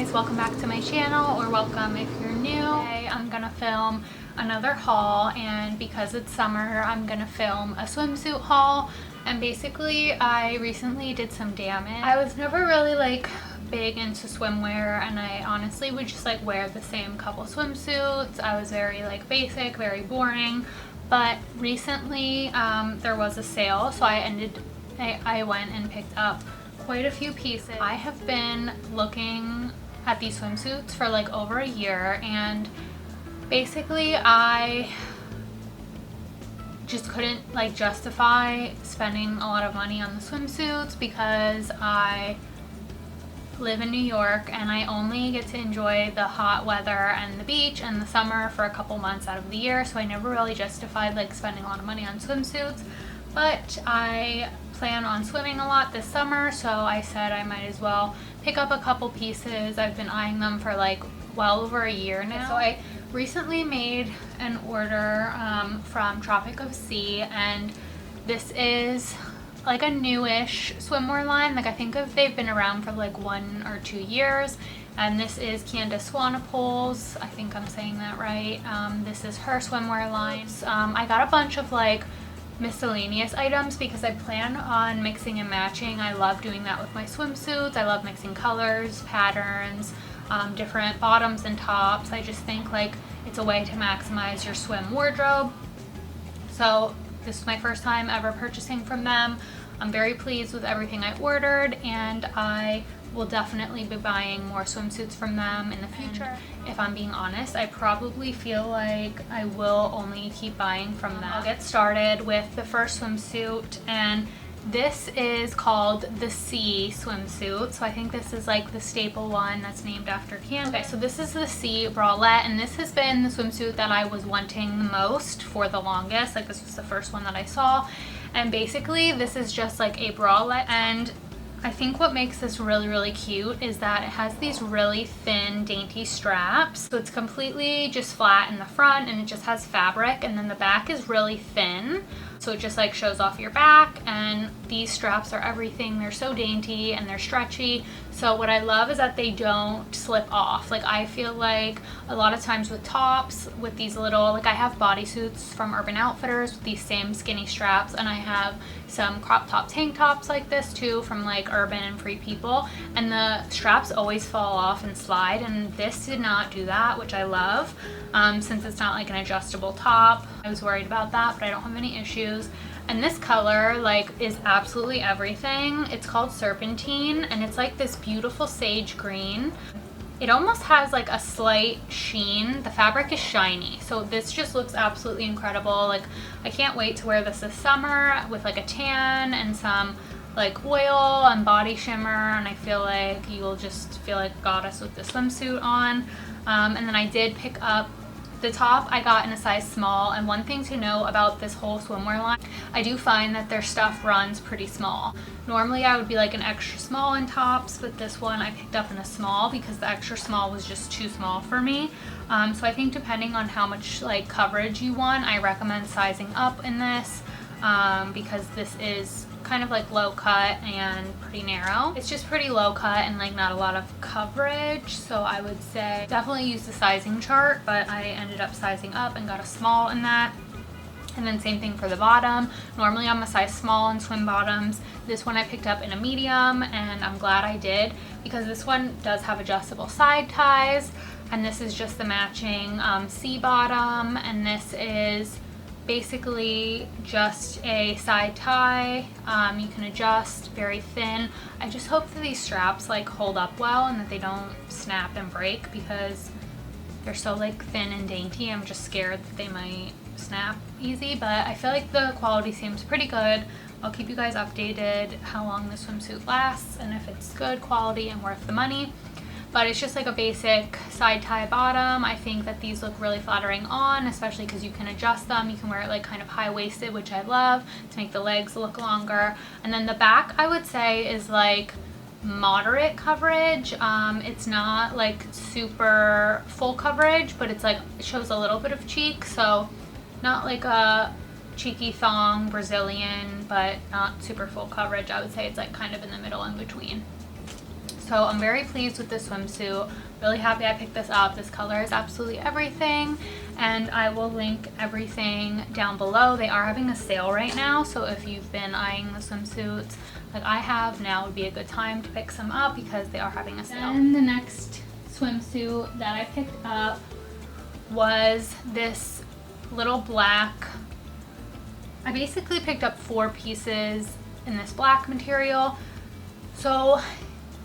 guys, welcome back to my channel, or welcome if you're new. Today I'm gonna film another haul, and because it's summer I'm gonna film a swimsuit haul. And basically I recently did some damage. I was never really like big into swimwear, and I honestly would just like wear the same couple swimsuits. I was very like basic, very boring. But recently there was a sale, so I went and picked up quite a few pieces. I have been looking at these swimsuits for like over a year, and basically I just couldn't like justify spending a lot of money on the swimsuits because I live in New York and I only get to enjoy the hot weather and the beach and the summer for a couple months out of the year, so I never really justified like spending a lot of money on swimsuits. But I plan on swimming a lot this summer, so I said I might as well pick up a couple pieces. I've been eyeing them for like well over a year now. So I recently made an order from Tropic of Sea, and this is like a newish swimwear line. Like I think they've been around for like 1 or 2 years, and this is Candace Swanepoel's, I think I'm saying that right. This is her swimwear line. I got a bunch of like miscellaneous items because I plan on mixing and matching. I love doing that with my swimsuits. I love mixing colors, patterns, different bottoms and tops. I just think like it's a way to maximize your swim wardrobe. So this is my first time ever purchasing from them. I'm very pleased with everything I ordered, and I will definitely be buying more swimsuits from them in the future. If I'm being honest, I probably feel like I will only keep buying from them. I'll get started with the first swimsuit, and this is called the Sea swimsuit. So I think this is like the staple one that's named after Candace. Okay, so this is the Sea bralette, and this has been the swimsuit that I was wanting the most for the longest. Like this was the first one that I saw, and basically this is just like a bralette. And I think what makes this really cute is that it has these really thin, dainty straps. So it's completely just flat in the front, and it just has fabric, and then the back is really thin. So it just like shows off your back, and these straps are everything. They're so dainty and they're stretchy. So what I love is that they don't slip off. Like I feel like a lot of times with tops, with these little, like I have bodysuits from Urban Outfitters with these same skinny straps, and I have some crop top tank tops like this too from like Urban and Free People, and the straps always fall off and slide, and this did not do that, which I love. Since it's not like an adjustable top, I was worried about that, but I don't have any issues. And this color like is absolutely everything. It's called Serpentine, and it's like this beautiful sage green. It almost has like a slight sheen. The fabric is shiny, so this just looks absolutely incredible. Like I can't wait to wear this summer with like a tan and some like oil and body shimmer, and I feel like you will just feel like a goddess with the swimsuit on. And then I did pick up the top. I got in a size small, and one thing to know about this whole swimwear line, I do find that their stuff runs pretty small. Normally I would be like an extra small in tops, but this one I picked up in a small because the extra small was just too small for me. So I think depending on how much like coverage you want, I recommend sizing up in this because this is kind of like low cut and pretty narrow. It's just pretty low cut and like not a lot of coverage, so I would say definitely use the sizing chart, but I ended up sizing up and got a small in that. And then same thing for the bottom. Normally I'm a size small in swim bottoms. This one I picked up in a medium, and I'm glad I did because this one does have adjustable side ties, and this is just the matching sea bottom, and this is basically just a side tie. You can adjust, very thin. I just hope that these straps like hold up well and that they don't snap and break because they're so like thin and dainty. I'm just scared that they might snap easy, but I feel like the quality seems pretty good. I'll keep you guys updated how long this swimsuit lasts and if it's good quality and worth the money. But it's just like a basic side tie bottom. I think that these look really flattering on, especially because you can adjust them. You can wear it like kind of high-waisted, which I love, to make the legs look longer. And then the back, I would say, is like moderate coverage. It's not like super full coverage, but it's like it shows a little bit of cheek, so not like a cheeky thong Brazilian, but not super full coverage. I would say it's like kind of in the middle in between. So I'm very pleased with this swimsuit. Really happy I picked this up. This color is absolutely everything, and I will link everything down below. They are having a sale right now, so if you've been eyeing the swimsuits like I have, now would be a good time to pick some up because they are having a sale. And the next swimsuit that I picked up was this little black. I basically picked up 4 pieces in this black material so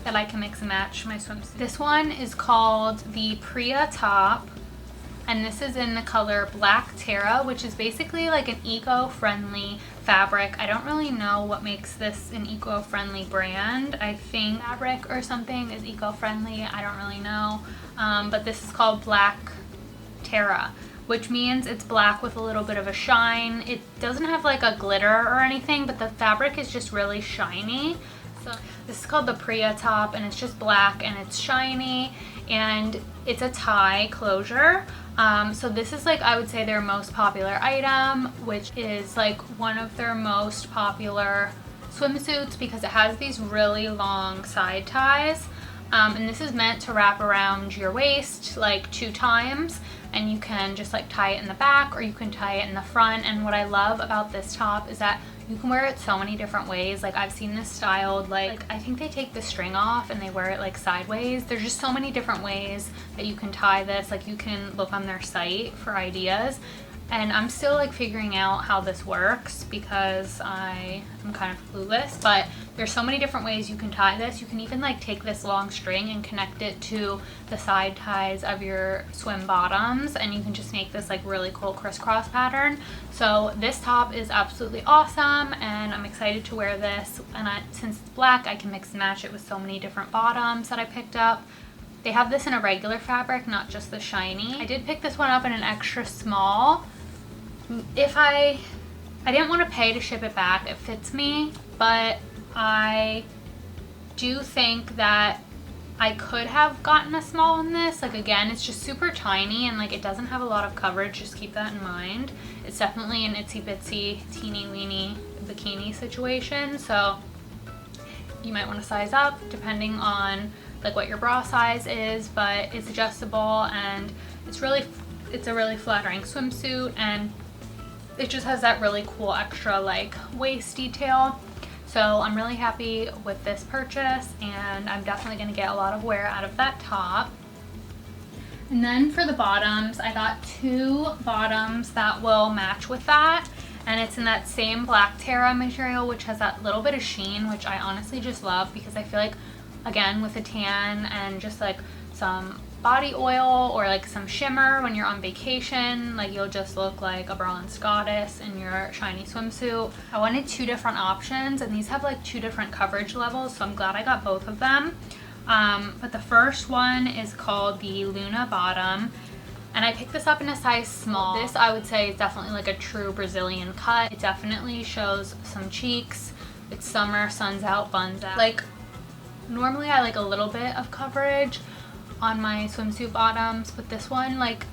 that I can mix and match my swimsuit. This one is called the Priya top, and this is in the color Black Terra, which is basically like an eco-friendly fabric. I don't really know what makes this an eco-friendly brand. I think fabric or something is eco-friendly. I don't really know, but this is called Black Terra, which means it's black with a little bit of a shine. It doesn't have like a glitter or anything, but the fabric is just really shiny. So this is called the Priya top, and it's just black and it's shiny, and it's a tie closure. So this is like, I would say, their most popular item, which is like one of their most popular swimsuits because it has these really long side ties. And this is meant to wrap around your waist like 2 times, and you can just like tie it in the back or you can tie it in the front. And what I love about this top is that you can wear it so many different ways. Like I've seen this styled like I think they take the string off and they wear it like sideways. There's just so many different ways that you can tie this. Like you can look on their site for ideas, and I'm still like figuring out how this works because I am kind of clueless, but there's so many different ways you can tie this. You can even like take this long string and connect it to the side ties of your swim bottoms, and you can just make this like really cool crisscross pattern. So this top is absolutely awesome, and I'm excited to wear this. And since it's black, I can mix and match it with so many different bottoms that I picked up. They have this in a regular fabric, not just the shiny. I did pick this one up in an extra small. If I didn't want to pay to ship it back. It fits me, but I do think that I could have gotten a small in this. Like again, it's just super tiny and like it doesn't have a lot of coverage. Just keep that in mind. It's definitely an itsy bitsy teeny weeny bikini situation, so you might want to size up depending on like what your bra size is, but it's adjustable and it's a really flattering swimsuit, and it just has that really cool extra like waist detail. So I'm really happy with this purchase, and I'm definitely going to get a lot of wear out of that top. And then for the bottoms, I got 2 bottoms that will match with that, and it's in that same Black Terra material, which has that little bit of sheen, which I honestly just love because I feel like, again, with a tan and just like some body oil or like some shimmer when you're on vacation, like you'll just look like a bronze goddess in your shiny swimsuit. I wanted 2 different options, and these have like 2 different coverage levels, so I'm glad I got both of them. But the first one is called the Luna bottom, and I picked this up in a size small. This I would say is definitely like a true Brazilian cut. It definitely shows some cheeks. It's summer, sun's out, buns out. Like normally I like a little bit of coverage on my swimsuit bottoms, but this one like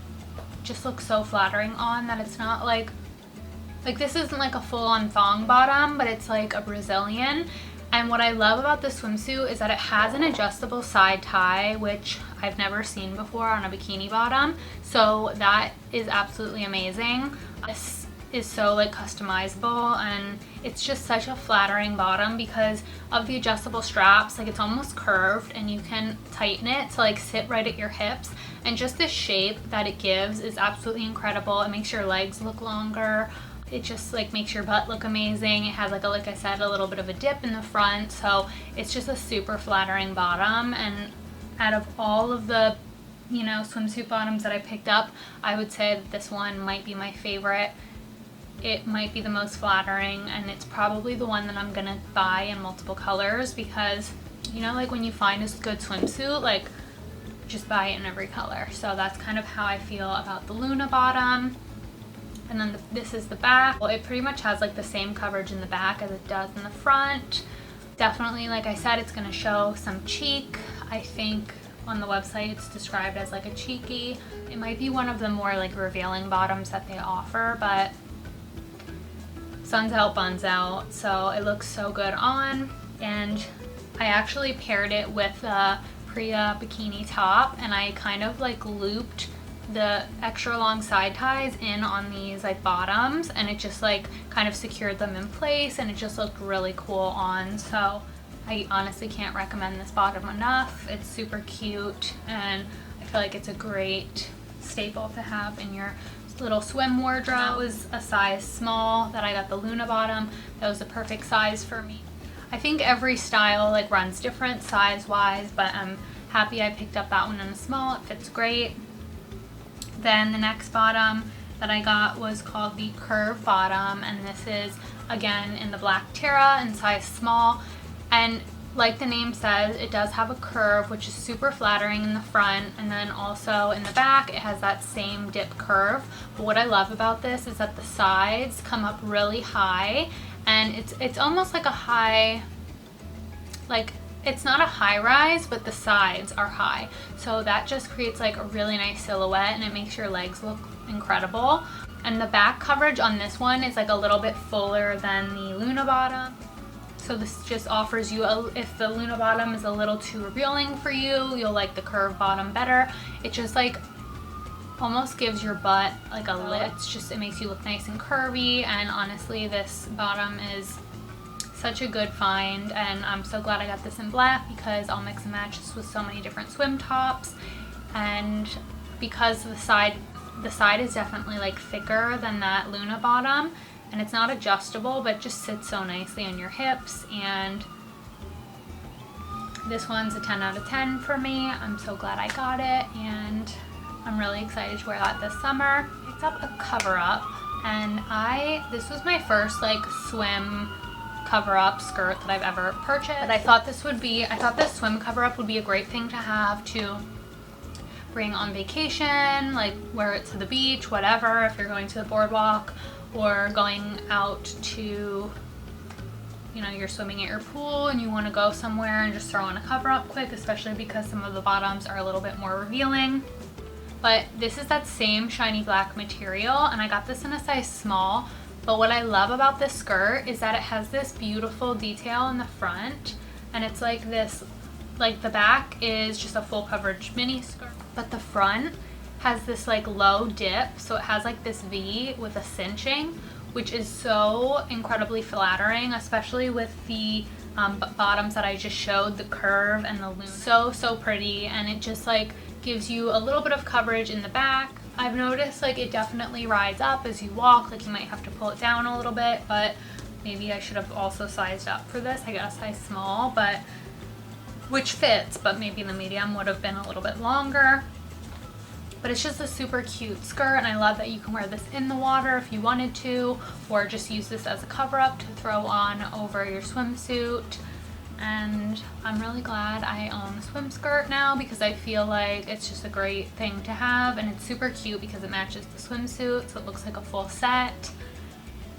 just looks so flattering on that it's not like this isn't like a full-on thong bottom, but it's like a Brazilian. And what I love about this swimsuit is that it has an adjustable side tie, which I've never seen before on a bikini bottom, so that is absolutely amazing. This is so like customizable, and it's just such a flattering bottom because of the adjustable straps. Like it's almost curved and you can tighten it to like sit right at your hips, and just the shape that it gives is absolutely incredible. It makes your legs look longer. It just like makes your butt look amazing. It has like I said, a little bit of a dip in the front, so it's just a super flattering bottom. And out of all of the swimsuit bottoms that I picked up, I would say that this one might be my favorite. It might be the most flattering, and it's probably the one that I'm gonna buy in multiple colors because like when you find a good swimsuit, like just buy it in every color. So that's kind of how I feel about the Luna bottom. And then this is the back. Well, it pretty much has like the same coverage in the back as it does in the front. Definitely, like I said, it's gonna show some cheek. I think on the website it's described as like a cheeky. It might be one of the more like revealing bottoms that they offer, but sun's out, buns out, so it looks so good on. And I actually paired it with a Priya bikini top, and I kind of like looped the extra long side ties in on these like bottoms, and it just like kind of secured them in place, and it just looked really cool on. So I honestly can't recommend this bottom enough. It's super cute, and I feel like it's a great staple to have in your little swim wardrobe. That was a size small that I got, the Luna bottom. That was the perfect size for me. I think every style like runs different size wise, but I'm happy I picked up that one in a small. It fits great. Then the next bottom that I got was called the Curve bottom, and this is again in the black terra in size small. And like the name says, it does have a curve, which is super flattering in the front, and then also in the back it has that same dip curve. But what I love about this is that the sides come up really high, and it's almost like a high, like it's not a high rise, but the sides are high, so that just creates like a really nice silhouette, and it makes your legs look incredible. And the back coverage on this one is like a little bit fuller than the Luna bottom. So this just offers you, if the Luna bottom is a little too revealing for you, you'll like the Curve bottom better. It just like almost gives your butt like a lift. It's just, it makes you look nice and curvy, and honestly this bottom is such a good find, and I'm so glad I got this in black because I'll mix and match this with so many different swim tops. And because the side is definitely like thicker than that Luna bottom, and it's not adjustable, but it just sits so nicely on your hips. And this one's a 10 out of 10 for me. I'm so glad I got it, and I'm really excited to wear that this summer. Picked up a cover up, and this was my first like swim cover up skirt that I've ever purchased. But I thought this swim cover up would be a great thing to have to bring on vacation, like wear it to the beach, whatever, if you're going to the boardwalk or going out to, you know, you're swimming at your pool and you want to go somewhere and just throw on a cover up quick, especially because some of the bottoms are a little bit more revealing. But this is that same shiny black material, and I got this in a size small. But what I love about this skirt is that it has this beautiful detail in the front, and it's like this, like the back is just a full coverage mini skirt, but the front has this like low dip, so it has like this V with a cinching, which is so incredibly flattering, especially with the bottoms that I just showed, the Curve and the Luna. So pretty, and it just like gives you a little bit of coverage in the back. I've noticed like it definitely rides up as you walk, like you might have to pull it down a little bit, but maybe I should have also sized up for this. I got a size small, but which fits, but maybe the medium would have been a little bit longer. But it's just a super cute skirt, and I love that you can wear this in the water if you wanted to, or just use this as a cover up to throw on over your swimsuit. And I'm really glad I own a swim skirt now, because I feel like it's just a great thing to have, and it's super cute because it matches the swimsuit, so it looks like a full set.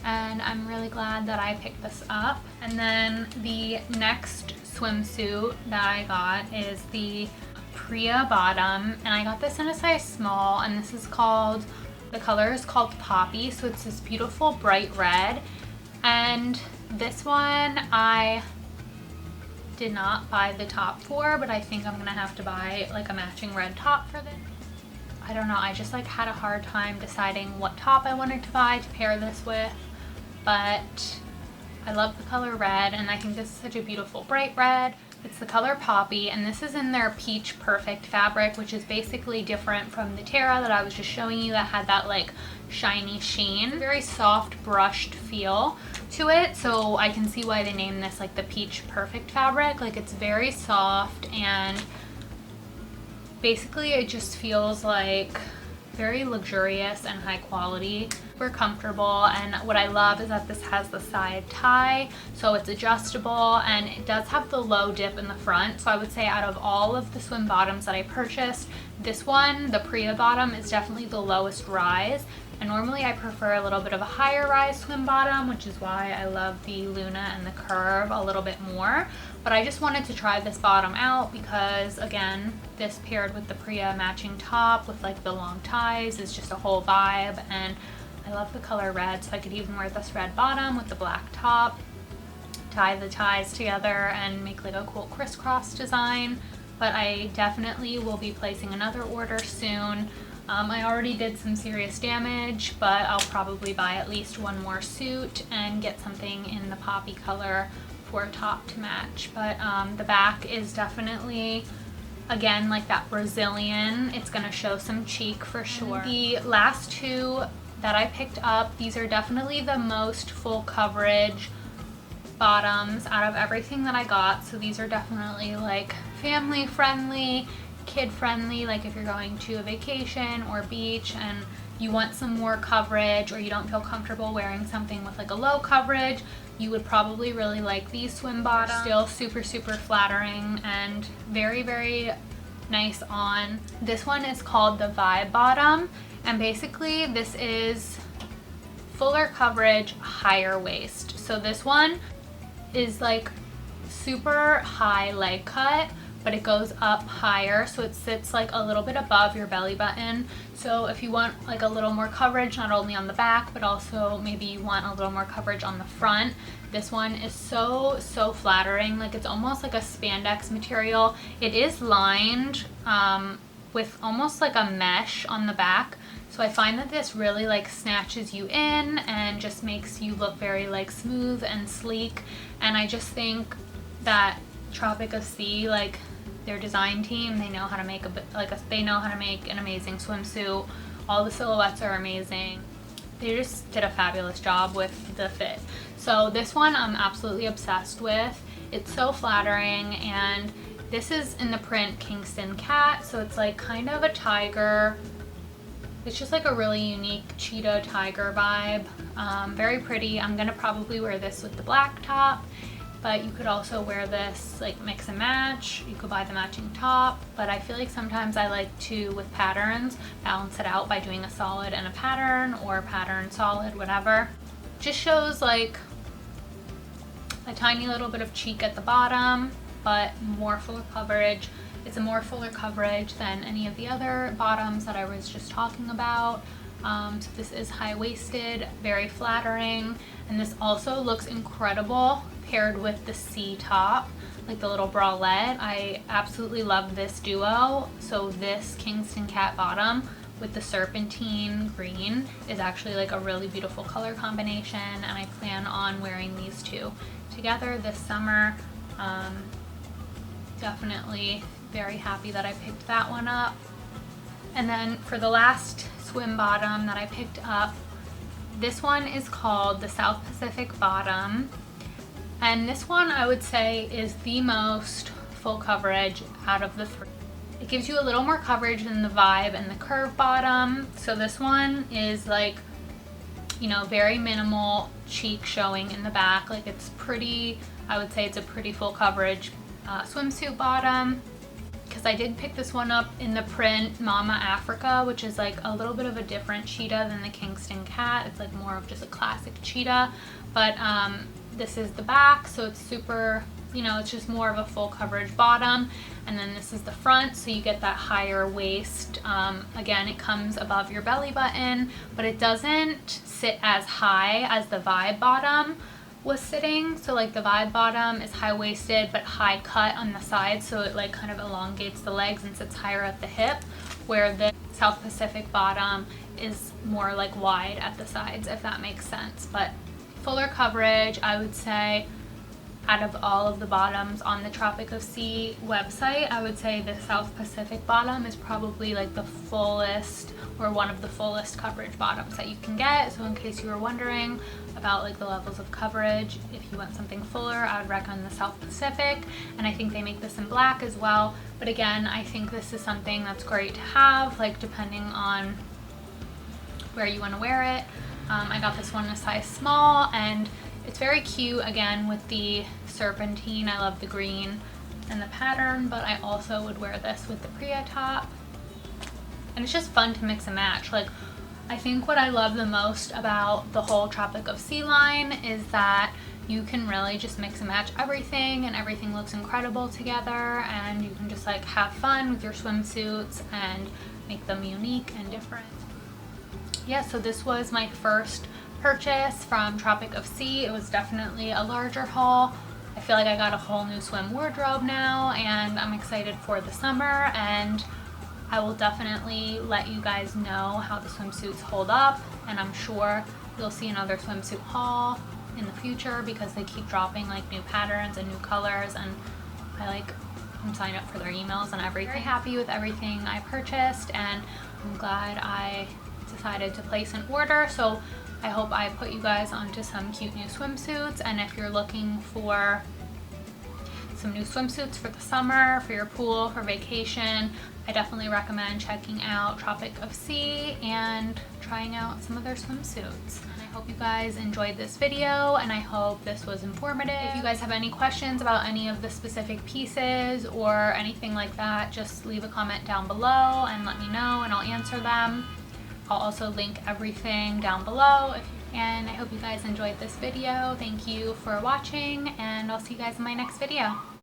And I'm really glad that I picked this up. And then the next swimsuit that I got is the Priya bottom, and I got this in a size small, and this is called, the color is called Poppy, so it's this beautiful bright red. And this one I did not buy the top for, but I think I'm gonna have to buy like a matching red top for this. I don't know, I just like had a hard time deciding what top I wanted to buy to pair this with, but I love the color red, and I think this is such a beautiful bright red. It's the color Poppy, and this is in their Peach Perfect fabric, which is basically different from the Terra that I was just showing you that had that like shiny sheen. Very soft brushed feel to it, so I can see why they named this like the Peach Perfect fabric. Like it's very soft, and basically it just feels like very luxurious and high quality, super comfortable. And what I love is that this has the side tie, so it's adjustable, and it does have the low dip in the front. So I would say out of all of the swim bottoms that I purchased, this one, the Priya bottom, is definitely the lowest rise. And normally I prefer a little bit of a higher rise swim bottom, which is why I love the Luna and the Curve a little bit more. But I just wanted to try this bottom out because, again, this paired with the Priya matching top with like the long ties is just a whole vibe, and I love the color red, so I could even wear this red bottom with the black top. tie the ties together and make like a cool crisscross design. But I definitely will be placing another order soon. I already did some serious damage, but I'll probably buy at least one more suit and get something in the poppy color for a top to match. But the back is definitely, again, like that Brazilian. It's gonna show some cheek for sure. The last two that I picked up, these are definitely the most full coverage bottoms out of everything that I got. So these are definitely like family friendly, kid friendly, like if you're going to a vacation or beach and you want some more coverage or you don't feel comfortable wearing something with like a low coverage, you would probably really like these swim bottoms. Still super flattering and very nice on. This one is called the Vibe bottom, and basically this is fuller coverage, higher waist. So this one is like super high leg cut, but it goes up higher, so it sits like a little bit above your belly button. So if you want like a little more coverage, not only on the back, but also maybe you want a little more coverage on the front, this one is so flattering. Like it's almost like a spandex material. It is lined with almost like a mesh on the back. So I find that this really like snatches you in and just makes you look very like smooth and sleek. And I just think that Tropic of Sea, like their design team, they know how to make they know how to make an amazing swimsuit. All the silhouettes are amazing. They just did a fabulous job with the fit. So this one I'm absolutely obsessed with. It's so flattering, and this is in the print Kingston cat, so it's like kind of a tiger. It's just like a really unique cheetah tiger vibe. Very pretty. I'm gonna probably wear this with the black top, but you could also wear this like mix and match. You could buy the matching top, but I feel like sometimes I like to, with patterns, balance it out by doing a solid and a pattern, or pattern solid, whatever. Just shows like a tiny little bit of cheek at the bottom, but more fuller coverage. It's a more fuller coverage than any of the other bottoms that I was just talking about. So this is high-waisted, very flattering, and this also looks incredible paired with the C top, like the little bralette. I absolutely love this duo. So this Kingston cat bottom with the serpentine green is actually like a really beautiful color combination, and I plan on wearing these two together this summer. Definitely very happy that I picked that one up. And then for the last swim bottom that I picked up, this one is called the South Pacific bottom, and this one I would say is the most full coverage out of the three. It gives you a little more coverage than the Vibe and the Curve bottom. So this one is like, you know, very minimal cheek showing in the back. Like it's pretty, I would say it's a pretty full coverage swimsuit bottom. Because I did pick this one up in the print Mama Africa, which is like a little bit of a different cheetah than the Kingston cat. It's like more of just a classic cheetah, but this is the back, so it's super, you know, it's just more of a full coverage bottom. And then this is the front, so you get that higher waist. Again, it comes above your belly button, but it doesn't sit as high as the Vibe bottom was sitting. So like the Vibe bottom is high-waisted but high cut on the side, so it like kind of elongates the legs and sits higher at the hip, where the South Pacific bottom is more like wide at the sides, if that makes sense. But fuller coverage, I would say, out of all of the bottoms on the Tropic of Sea website, I would say the South Pacific bottom is probably like the fullest, or one of the fullest coverage bottoms that you can get. So in case you were wondering about like the levels of coverage, if you want something fuller, I would recommend the South Pacific, and I think they make this in black as well. But again, I think this is something that's great to have, like depending on where you want to wear it. I got this one in a size small, and it's very cute, again, with the serpentine. I love the green and the pattern, but I also would wear this with the Priya top. And it's just fun to mix and match. Like, I think what I love the most about the whole Tropic of Sea line is that you can really just mix and match everything, and everything looks incredible together, and you can just like have fun with your swimsuits and make them unique and different. Yeah, so this was my first purchase from Tropic of Sea. It was definitely a larger haul. I feel like I got a whole new swim wardrobe now, and I'm excited for the summer, and I will definitely let you guys know how the swimsuits hold up, and I'm sure you'll see another swimsuit haul in the future because they keep dropping like new patterns and new colors, and I'm signed up for their emails and everything. Very happy with everything I purchased, and I'm glad I decided to place an order. So I hope I put you guys onto some cute new swimsuits, and if you're looking for some new swimsuits for the summer, for your pool, for vacation, I definitely recommend checking out Tropic of Sea and trying out some of their swimsuits. And I hope you guys enjoyed this video, and I hope this was informative. If you guys have any questions about any of the specific pieces or anything like that, just leave a comment down below and let me know, and I'll answer them. I'll also link everything down below. And I hope you guys enjoyed this video. Thank you for watching, and I'll see you guys in my next video.